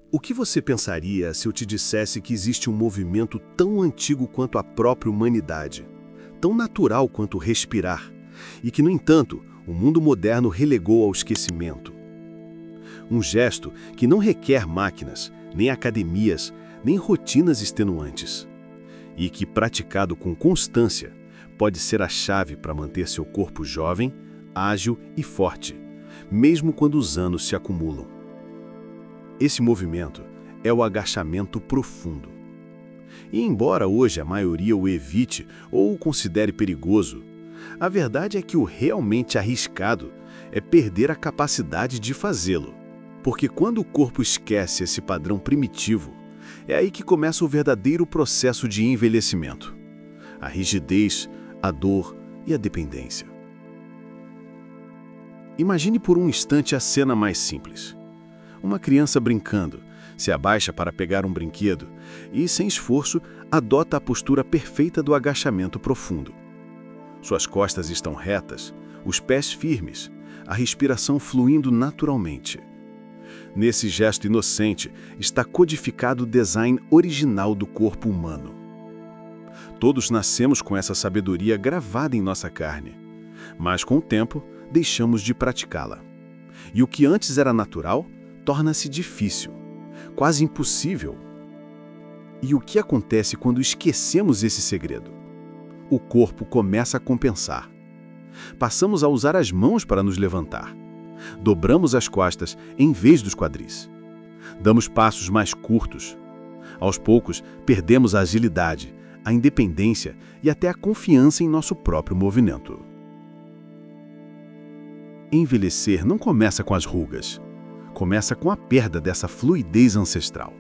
O que você pensaria se eu te dissesse que existe um movimento tão antigo quanto a própria humanidade, tão natural quanto respirar, e que, no entanto, o mundo moderno relegou ao esquecimento? Um gesto que não requer máquinas, nem academias, nem rotinas extenuantes, e que, praticado com constância, pode ser a chave para manter seu corpo jovem, ágil e forte, mesmo quando os anos se acumulam. Esse movimento é o agachamento profundo. E embora hoje a maioria o evite ou o considere perigoso, a verdade é que o realmente arriscado é perder a capacidade de fazê-lo. Porque quando o corpo esquece esse padrão primitivo, é aí que começa o verdadeiro processo de envelhecimento. A rigidez, a dor e a dependência. Imagine por um instante a cena mais simples. Uma criança brincando, se abaixa para pegar um brinquedo e, sem esforço, adota a postura perfeita do agachamento profundo. Suas costas estão retas, os pés firmes, a respiração fluindo naturalmente. Nesse gesto inocente está codificado o design original do corpo humano. Todos nascemos com essa sabedoria gravada em nossa carne, mas com o tempo deixamos de praticá-la. E o que antes era natural torna-se difícil, quase impossível. E o que acontece quando esquecemos esse segredo? O corpo começa a compensar. Passamos a usar as mãos para nos levantar. Dobramos as costas em vez dos quadris. Damos passos mais curtos. Aos poucos, perdemos a agilidade, a independência e até a confiança em nosso próprio movimento. Envelhecer não começa com as rugas. Começa com a perda dessa fluidez ancestral.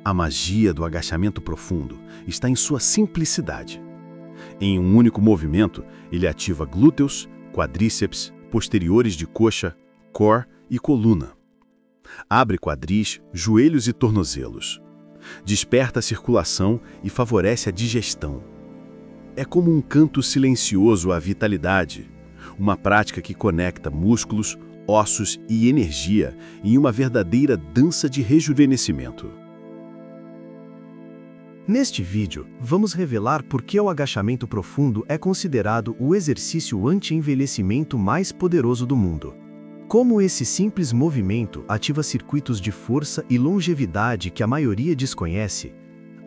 A magia do agachamento profundo está em sua simplicidade. Em um único movimento, ele ativa glúteos, quadríceps, posteriores de coxa, core e coluna. Abre quadris, joelhos e tornozelos. Desperta a circulação e favorece a digestão. É como um canto silencioso à vitalidade, uma prática que conecta músculos, ossos e energia em uma verdadeira dança de rejuvenescimento. Neste vídeo, vamos revelar por que o agachamento profundo é considerado o exercício anti-envelhecimento mais poderoso do mundo. Como esse simples movimento ativa circuitos de força e longevidade que a maioria desconhece,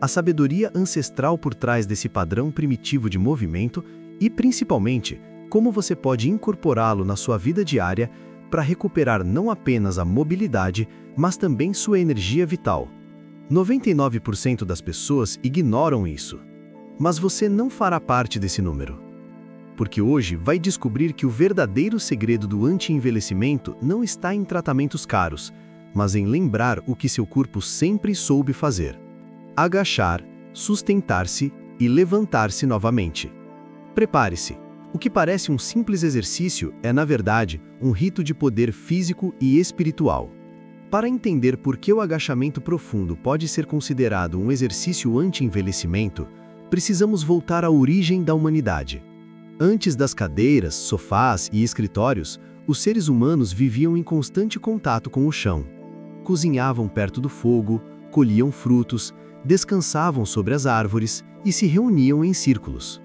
a sabedoria ancestral por trás desse padrão primitivo de movimento e, principalmente, como você pode incorporá-lo na sua vida diária para recuperar não apenas a mobilidade, mas também sua energia vital. 99% das pessoas ignoram isso. Mas você não fará parte desse número. Porque hoje vai descobrir que o verdadeiro segredo do anti-envelhecimento não está em tratamentos caros, mas em lembrar o que seu corpo sempre soube fazer: agachar, sustentar-se e levantar-se novamente. Prepare-se. O que parece um simples exercício é, na verdade, um rito de poder físico e espiritual. Para entender por que o agachamento profundo pode ser considerado um exercício anti-envelhecimento, precisamos voltar à origem da humanidade. Antes das cadeiras, sofás e escritórios, os seres humanos viviam em constante contato com o chão. Cozinhavam perto do fogo, colhiam frutos, descansavam sobre as árvores e se reuniam em círculos.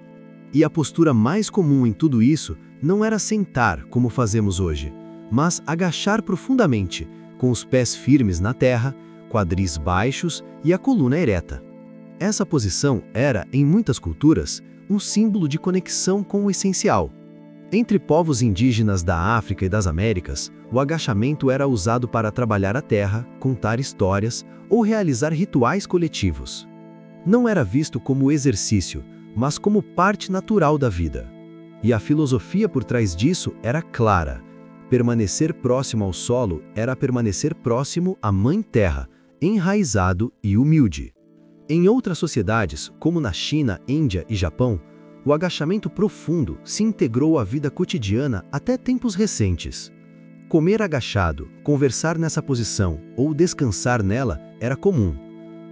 E a postura mais comum em tudo isso não era sentar, como fazemos hoje, mas agachar profundamente, com os pés firmes na terra, quadris baixos e a coluna ereta. Essa posição era, em muitas culturas, um símbolo de conexão com o essencial. Entre povos indígenas da África e das Américas, o agachamento era usado para trabalhar a terra, contar histórias ou realizar rituais coletivos. Não era visto como exercício, mas como parte natural da vida. E a filosofia por trás disso era clara. Permanecer próximo ao solo era permanecer próximo à Mãe Terra, enraizado e humilde. Em outras sociedades, como na China, Índia e Japão, o agachamento profundo se integrou à vida cotidiana até tempos recentes. Comer agachado, conversar nessa posição ou descansar nela era comum.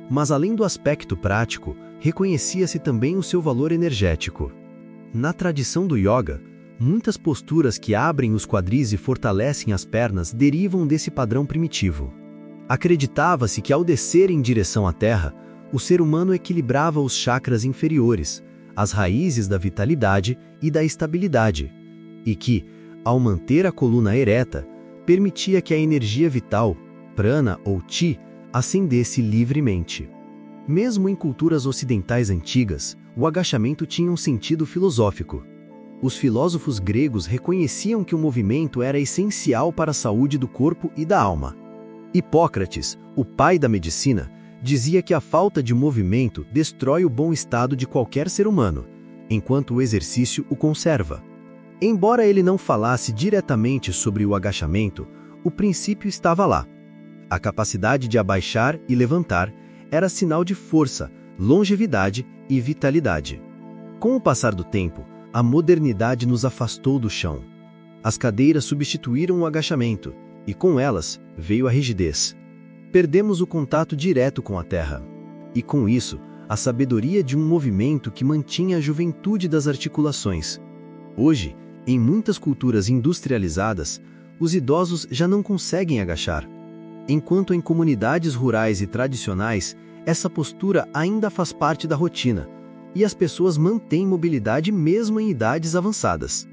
Mas além do aspecto prático, reconhecia-se também o seu valor energético. Na tradição do yoga, Muitas posturas que abrem os quadris e fortalecem as pernas derivam desse padrão primitivo. Acreditava-se que ao descer em direção à terra, o ser humano equilibrava os chakras inferiores, as raízes da vitalidade e da estabilidade, e que, ao manter a coluna ereta, permitia que a energia vital, prana ou chi, ascendesse livremente. Mesmo em culturas ocidentais antigas, o agachamento tinha um sentido filosófico. Os filósofos gregos reconheciam que o movimento era essencial para a saúde do corpo e da alma. Hipócrates, o pai da medicina, dizia que a falta de movimento destrói o bom estado de qualquer ser humano, enquanto o exercício o conserva. Embora ele não falasse diretamente sobre o agachamento, o princípio estava lá. A capacidade de abaixar e levantar era sinal de força, longevidade e vitalidade. Com o passar do tempo, a modernidade nos afastou do chão. As cadeiras substituíram o agachamento, e com elas veio a rigidez. Perdemos o contato direto com a terra. E com isso, a sabedoria de um movimento que mantinha a juventude das articulações. Hoje, em muitas culturas industrializadas, os idosos já não conseguem agachar. Enquanto em comunidades rurais e tradicionais, essa postura ainda faz parte da rotina, e as pessoas mantêm mobilidade mesmo em idades avançadas.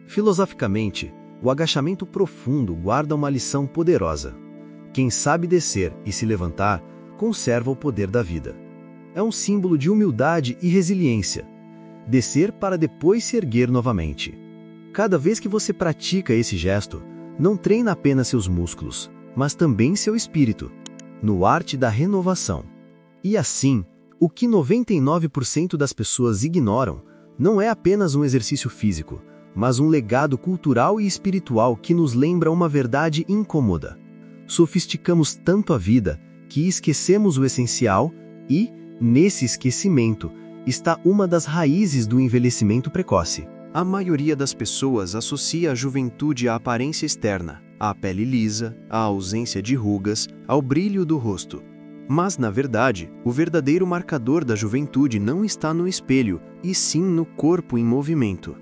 Filosoficamente, o agachamento profundo guarda uma lição poderosa. Quem sabe descer e se levantar, conserva o poder da vida. É um símbolo de humildade e resiliência. Descer para depois se erguer novamente. Cada vez que você pratica esse gesto, não treina apenas seus músculos, mas também seu espírito, no arte da renovação. E assim, o que 99% das pessoas ignoram não é apenas um exercício físico, mas um legado cultural e espiritual que nos lembra uma verdade incômoda. Sofisticamos tanto a vida que esquecemos o essencial e, nesse esquecimento, está uma das raízes do envelhecimento precoce. A maioria das pessoas associa a juventude à aparência externa, à pele lisa, à ausência de rugas, ao brilho do rosto. Mas, na verdade, o verdadeiro marcador da juventude não está no espelho, e sim no corpo em movimento.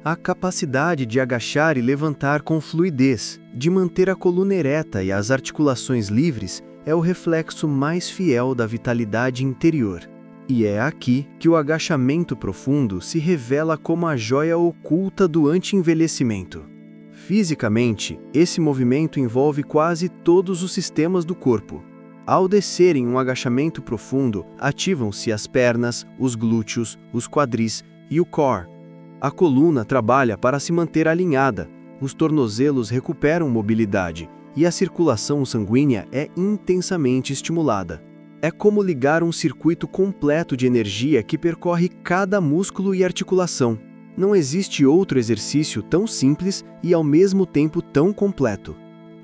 A capacidade de agachar e levantar com fluidez, de manter a coluna ereta e as articulações livres, é o reflexo mais fiel da vitalidade interior. E é aqui que o agachamento profundo se revela como a joia oculta do anti-envelhecimento. Fisicamente, esse movimento envolve quase todos os sistemas do corpo. Ao descer em um agachamento profundo, ativam-se as pernas, os glúteos, os quadris e o core. A coluna trabalha para se manter alinhada, os tornozelos recuperam mobilidade e a circulação sanguínea é intensamente estimulada. É como ligar um circuito completo de energia que percorre cada músculo e articulação. Não existe outro exercício tão simples e ao mesmo tempo tão completo.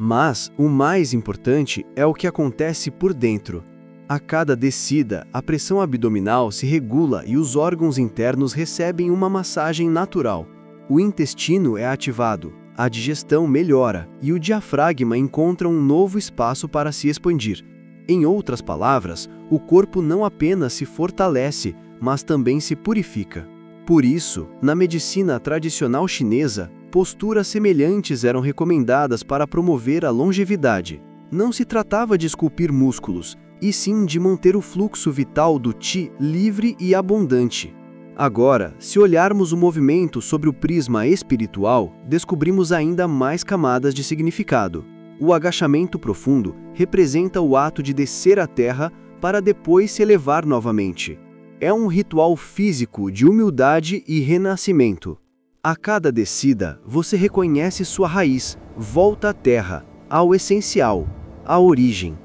Mas o mais importante é o que acontece por dentro. A cada descida, a pressão abdominal se regula e os órgãos internos recebem uma massagem natural. O intestino é ativado, a digestão melhora e o diafragma encontra um novo espaço para se expandir. Em outras palavras, o corpo não apenas se fortalece, mas também se purifica. Por isso, na medicina tradicional chinesa, posturas semelhantes eram recomendadas para promover a longevidade. Não se tratava de esculpir músculos, e sim de manter o fluxo vital do Qi livre e abundante. Agora, se olharmos o movimento sobre o prisma espiritual, descobrimos ainda mais camadas de significado. O agachamento profundo representa o ato de descer à terra para depois se elevar novamente. É um ritual físico de humildade e renascimento. A cada descida, você reconhece sua raiz, volta à terra, ao essencial, à origem.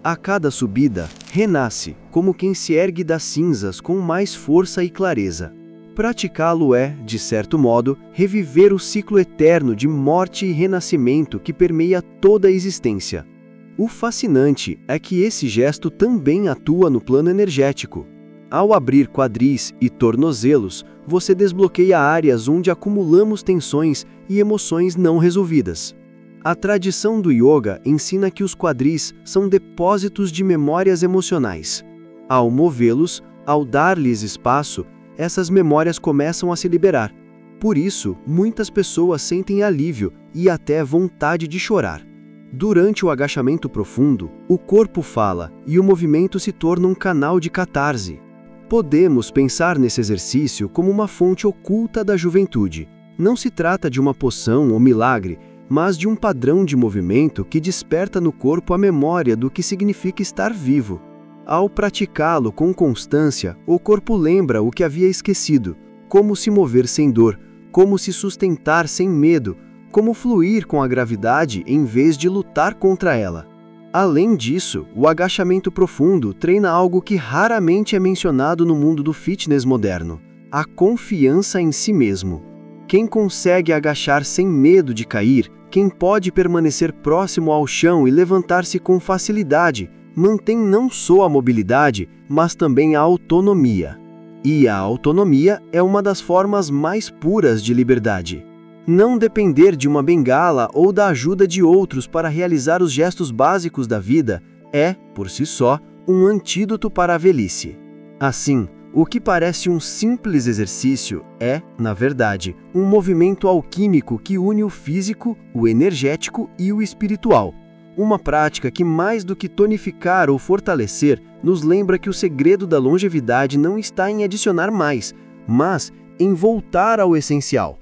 A cada subida, renasce, como quem se ergue das cinzas com mais força e clareza. Praticá-lo é, de certo modo, reviver o ciclo eterno de morte e renascimento que permeia toda a existência. O fascinante é que esse gesto também atua no plano energético. Ao abrir quadris e tornozelos, você desbloqueia áreas onde acumulamos tensões e emoções não resolvidas. A tradição do yoga ensina que os quadris são depósitos de memórias emocionais. Ao movê-los, ao dar-lhes espaço, essas memórias começam a se liberar. Por isso, muitas pessoas sentem alívio e até vontade de chorar. Durante o agachamento profundo, o corpo fala e o movimento se torna um canal de catarse. Podemos pensar nesse exercício como uma fonte oculta da juventude. Não se trata de uma poção ou milagre, mas de um padrão de movimento que desperta no corpo a memória do que significa estar vivo. Ao praticá-lo com constância, o corpo lembra o que havia esquecido, como se mover sem dor, como se sustentar sem medo, como fluir com a gravidade em vez de lutar contra ela. Além disso, o agachamento profundo treina algo que raramente é mencionado no mundo do fitness moderno: a confiança em si mesmo. Quem consegue agachar sem medo de cair, quem pode permanecer próximo ao chão e levantar-se com facilidade, mantém não só a mobilidade, mas também a autonomia. E a autonomia é uma das formas mais puras de liberdade. Não depender de uma bengala ou da ajuda de outros para realizar os gestos básicos da vida é, por si só, um antídoto para a velhice. Assim, o que parece um simples exercício é, na verdade, um movimento alquímico que une o físico, o energético e o espiritual. Uma prática que, mais do que tonificar ou fortalecer, nos lembra que o segredo da longevidade não está em adicionar mais, mas em voltar ao essencial.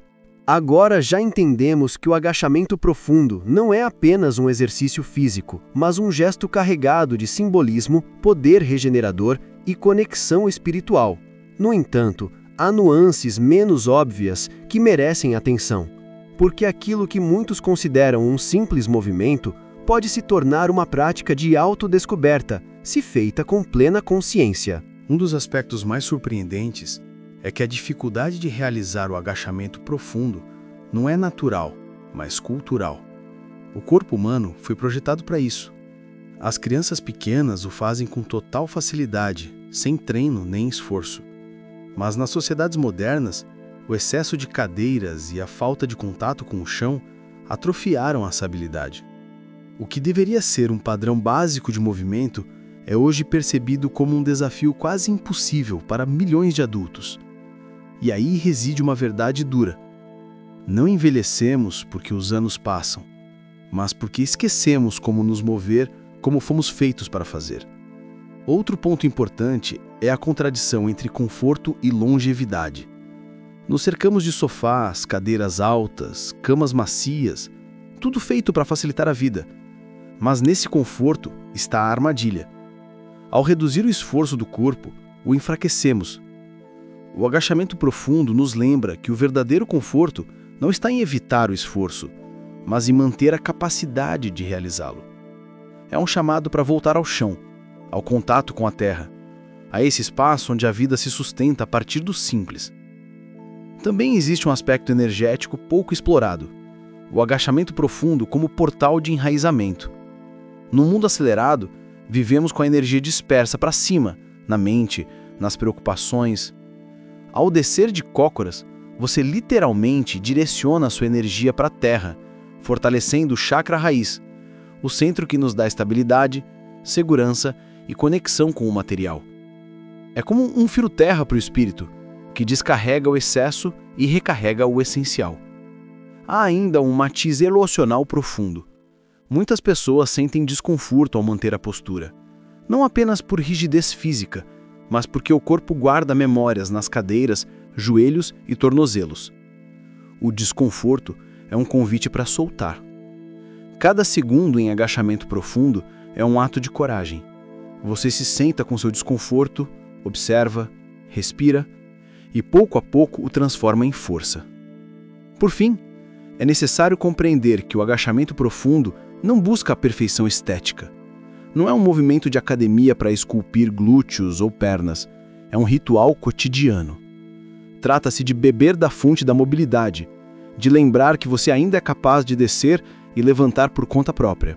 Agora já entendemos que o agachamento profundo não é apenas um exercício físico, mas um gesto carregado de simbolismo, poder regenerador e conexão espiritual. No entanto, há nuances menos óbvias que merecem atenção, porque aquilo que muitos consideram um simples movimento pode se tornar uma prática de autodescoberta, se feita com plena consciência. Um dos aspectos mais surpreendentes é que a dificuldade de realizar o agachamento profundo não é natural, mas cultural. O corpo humano foi projetado para isso. As crianças pequenas o fazem com total facilidade, sem treino nem esforço. Mas nas sociedades modernas, o excesso de cadeiras e a falta de contato com o chão atrofiaram essa habilidade. O que deveria ser um padrão básico de movimento é hoje percebido como um desafio quase impossível para milhões de adultos. E aí reside uma verdade dura. Não envelhecemos porque os anos passam, mas porque esquecemos como nos mover como fomos feitos para fazer. Outro ponto importante é a contradição entre conforto e longevidade. Nos cercamos de sofás, cadeiras altas, camas macias, tudo feito para facilitar a vida. Mas nesse conforto está a armadilha. Ao reduzir o esforço do corpo, o enfraquecemos. O agachamento profundo nos lembra que o verdadeiro conforto não está em evitar o esforço, mas em manter a capacidade de realizá-lo. É um chamado para voltar ao chão, ao contato com a terra, a esse espaço onde a vida se sustenta a partir do simples. Também existe um aspecto energético pouco explorado: o agachamento profundo como portal de enraizamento. No mundo acelerado, vivemos com a energia dispersa para cima, na mente, nas preocupações. Ao descer de cócoras, você literalmente direciona a sua energia para a terra, fortalecendo o chakra raiz, o centro que nos dá estabilidade, segurança e conexão com o material. É como um fio-terra para o espírito, que descarrega o excesso e recarrega o essencial. Há ainda um matiz emocional profundo. Muitas pessoas sentem desconforto ao manter a postura, não apenas por rigidez física, mas porque o corpo guarda memórias nas cadeiras, joelhos e tornozelos. O desconforto é um convite para soltar. Cada segundo em agachamento profundo é um ato de coragem. Você se senta com seu desconforto, observa, respira e pouco a pouco o transforma em força. Por fim, é necessário compreender que o agachamento profundo não busca a perfeição estética. Não é um movimento de academia para esculpir glúteos ou pernas. É um ritual cotidiano. Trata-se de beber da fonte da mobilidade, de lembrar que você ainda é capaz de descer e levantar por conta própria.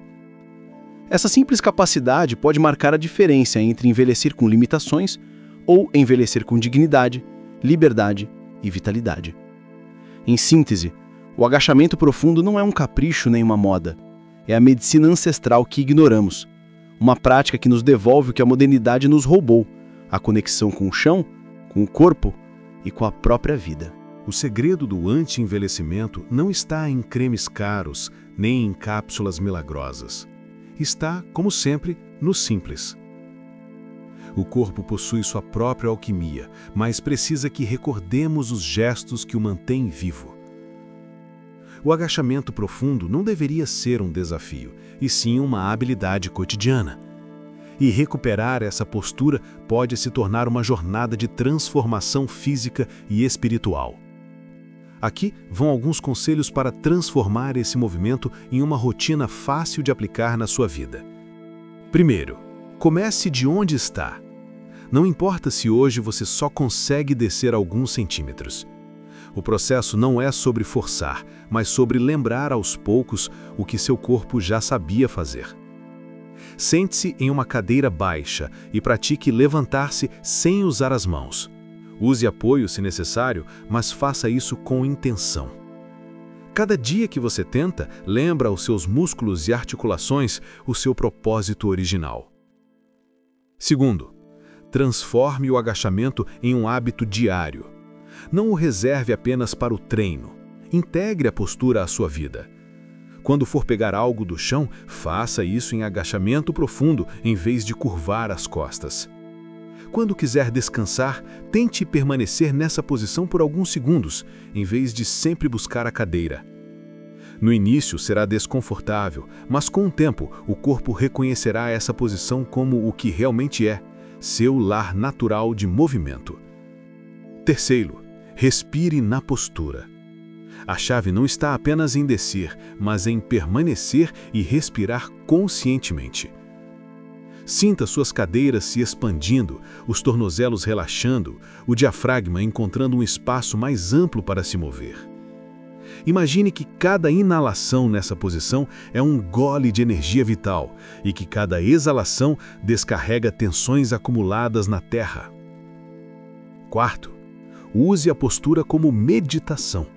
Essa simples capacidade pode marcar a diferença entre envelhecer com limitações ou envelhecer com dignidade, liberdade e vitalidade. Em síntese, o agachamento profundo não é um capricho nem uma moda. É a medicina ancestral que ignoramos. Uma prática que nos devolve o que a modernidade nos roubou: a conexão com o chão, com o corpo e com a própria vida. O segredo do anti-envelhecimento não está em cremes caros, nem em cápsulas milagrosas. Está, como sempre, no simples. O corpo possui sua própria alquimia, mas precisa que recordemos os gestos que o mantêm vivo. O agachamento profundo não deveria ser um desafio, e sim uma habilidade cotidiana. E recuperar essa postura pode se tornar uma jornada de transformação física e espiritual. Aqui vão alguns conselhos para transformar esse movimento em uma rotina fácil de aplicar na sua vida. Primeiro, comece de onde está. Não importa se hoje você só consegue descer alguns centímetros. O processo não é sobre forçar, mas sobre lembrar aos poucos o que seu corpo já sabia fazer. Sente-se em uma cadeira baixa e pratique levantar-se sem usar as mãos. Use apoio se necessário, mas faça isso com intenção. Cada dia que você tenta, lembra aos seus músculos e articulações o seu propósito original. Segundo, transforme o agachamento em um hábito diário. Não o reserve apenas para o treino. Integre a postura à sua vida. Quando for pegar algo do chão, faça isso em agachamento profundo, em vez de curvar as costas. Quando quiser descansar, tente permanecer nessa posição por alguns segundos, em vez de sempre buscar a cadeira. No início será desconfortável, mas com o tempo o corpo reconhecerá essa posição como o que realmente é, seu lar natural de movimento. Terceiro, respire na postura. A chave não está apenas em descer, mas em permanecer e respirar conscientemente. Sinta suas cadeiras se expandindo, os tornozelos relaxando, o diafragma encontrando um espaço mais amplo para se mover. Imagine que cada inalação nessa posição é um gole de energia vital e que cada exalação descarrega tensões acumuladas na terra. Quarto, use a postura como meditação.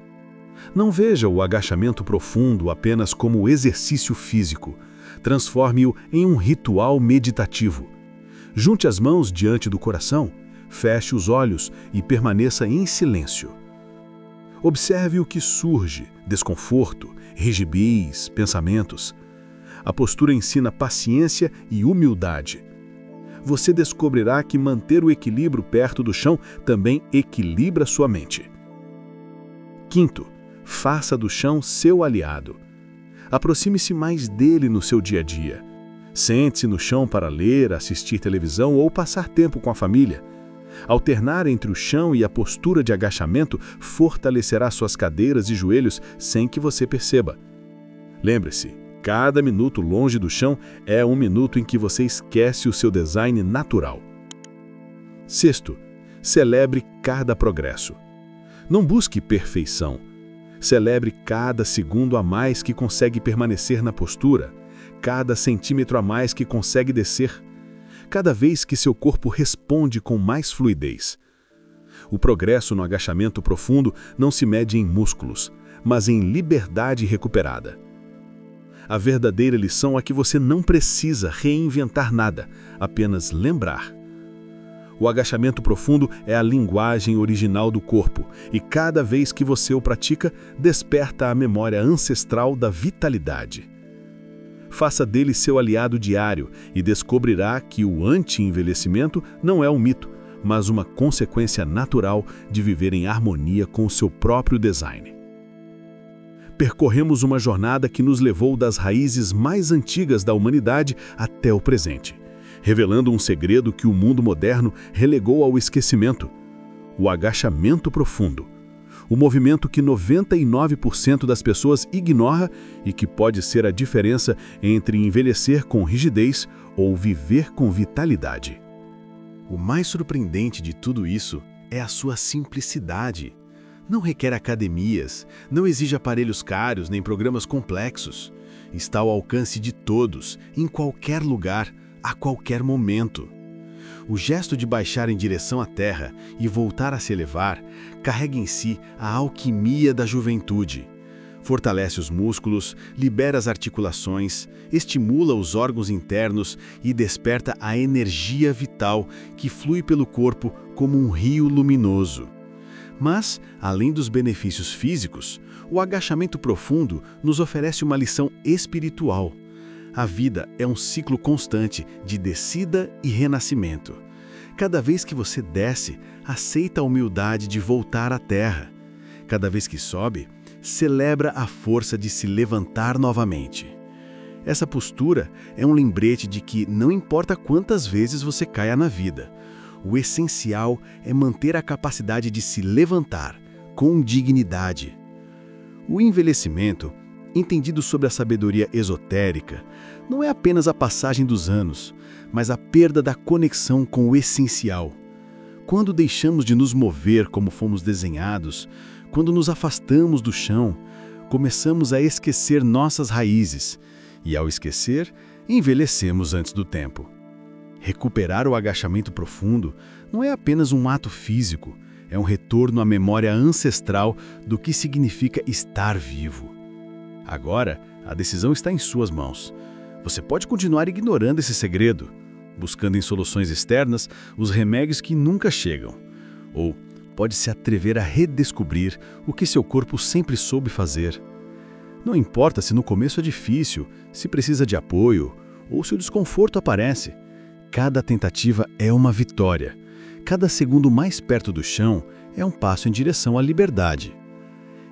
Não veja o agachamento profundo apenas como exercício físico. Transforme-o em um ritual meditativo. Junte as mãos diante do coração, feche os olhos e permaneça em silêncio. Observe o que surge: desconforto, rigidez, pensamentos. A postura ensina paciência e humildade. Você descobrirá que manter o equilíbrio perto do chão também equilibra sua mente. Quinto, faça do chão seu aliado. Aproxime-se mais dele no seu dia a dia. Sente-se no chão para ler, assistir televisão ou passar tempo com a família. Alternar entre o chão e a postura de agachamento fortalecerá suas cadeiras e joelhos sem que você perceba. Lembre-se, cada minuto longe do chão é um minuto em que você esquece o seu design natural. Sexto, celebre cada progresso. Não busque perfeição. Celebre cada segundo a mais que consegue permanecer na postura, cada centímetro a mais que consegue descer, cada vez que seu corpo responde com mais fluidez. O progresso no agachamento profundo não se mede em músculos, mas em liberdade recuperada. A verdadeira lição é que você não precisa reinventar nada, apenas lembrar. O agachamento profundo é a linguagem original do corpo, e cada vez que você o pratica, desperta a memória ancestral da vitalidade. Faça dele seu aliado diário e descobrirá que o anti-envelhecimento não é um mito, mas uma consequência natural de viver em harmonia com o seu próprio design. Percorremos uma jornada que nos levou das raízes mais antigas da humanidade até o presente, revelando um segredo que o mundo moderno relegou ao esquecimento: o agachamento profundo. O movimento que 99% das pessoas ignora e que pode ser a diferença entre envelhecer com rigidez ou viver com vitalidade. O mais surpreendente de tudo isso é a sua simplicidade. Não requer academias, não exige aparelhos caros nem programas complexos. Está ao alcance de todos, em qualquer lugar, a qualquer momento. O gesto de baixar em direção à terra e voltar a se elevar carrega em si a alquimia da juventude. Fortalece os músculos, libera as articulações, estimula os órgãos internos e desperta a energia vital que flui pelo corpo como um rio luminoso. Mas, além dos benefícios físicos, o agachamento profundo nos oferece uma lição espiritual. A vida é um ciclo constante de descida e renascimento. Cada vez que você desce, aceita a humildade de voltar à terra. Cada vez que sobe, celebra a força de se levantar novamente. Essa postura é um lembrete de que não importa quantas vezes você caia na vida, o essencial é manter a capacidade de se levantar com dignidade. O envelhecimento, entendido sob a sabedoria esotérica, não é apenas a passagem dos anos, mas a perda da conexão com o essencial. Quando deixamos de nos mover como fomos desenhados, quando nos afastamos do chão, começamos a esquecer nossas raízes, e ao esquecer, envelhecemos antes do tempo. Recuperar o agachamento profundo não é apenas um ato físico, é um retorno à memória ancestral do que significa estar vivo. Agora, a decisão está em suas mãos. Você pode continuar ignorando esse segredo, buscando em soluções externas os remédios que nunca chegam. Ou pode se atrever a redescobrir o que seu corpo sempre soube fazer. Não importa se no começo é difícil, se precisa de apoio ou se o desconforto aparece. Cada tentativa é uma vitória. Cada segundo mais perto do chão é um passo em direção à liberdade.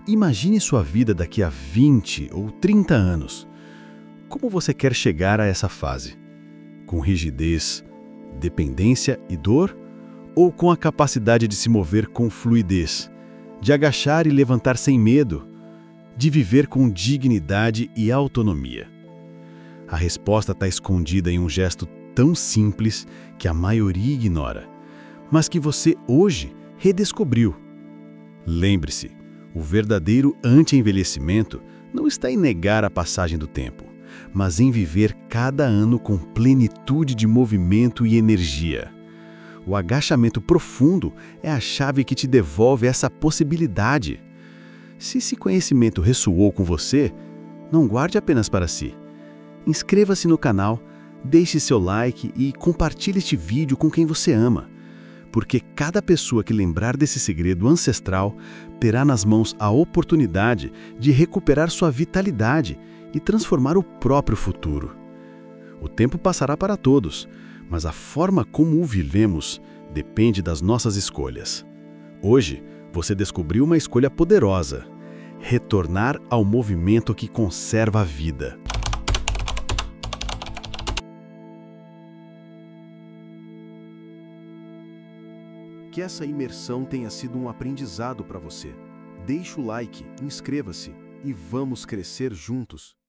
Imagine sua vida daqui a 20 ou 30 anos. Como você quer chegar a essa fase? Com rigidez, dependência e dor? Ou com a capacidade de se mover com fluidez, de agachar e levantar sem medo, de viver com dignidade e autonomia? A resposta está escondida em um gesto tão simples que a maioria ignora, mas que você hoje redescobriu. Lembre-se, o verdadeiro anti-envelhecimento não está em negar a passagem do tempo, mas em viver cada ano com plenitude de movimento e energia. O agachamento profundo é a chave que te devolve essa possibilidade. Se esse conhecimento ressoou com você, não guarde apenas para si. Inscreva-se no canal, deixe seu like e compartilhe este vídeo com quem você ama, porque cada pessoa que lembrar desse segredo ancestral terá nas mãos a oportunidade de recuperar sua vitalidade e transformar o próprio futuro. O tempo passará para todos, mas a forma como o vivemos depende das nossas escolhas. Hoje, você descobriu uma escolha poderosa: retornar ao movimento que conserva a vida. Que essa imersão tenha sido um aprendizado para você. Deixe o like, inscreva-se e vamos crescer juntos.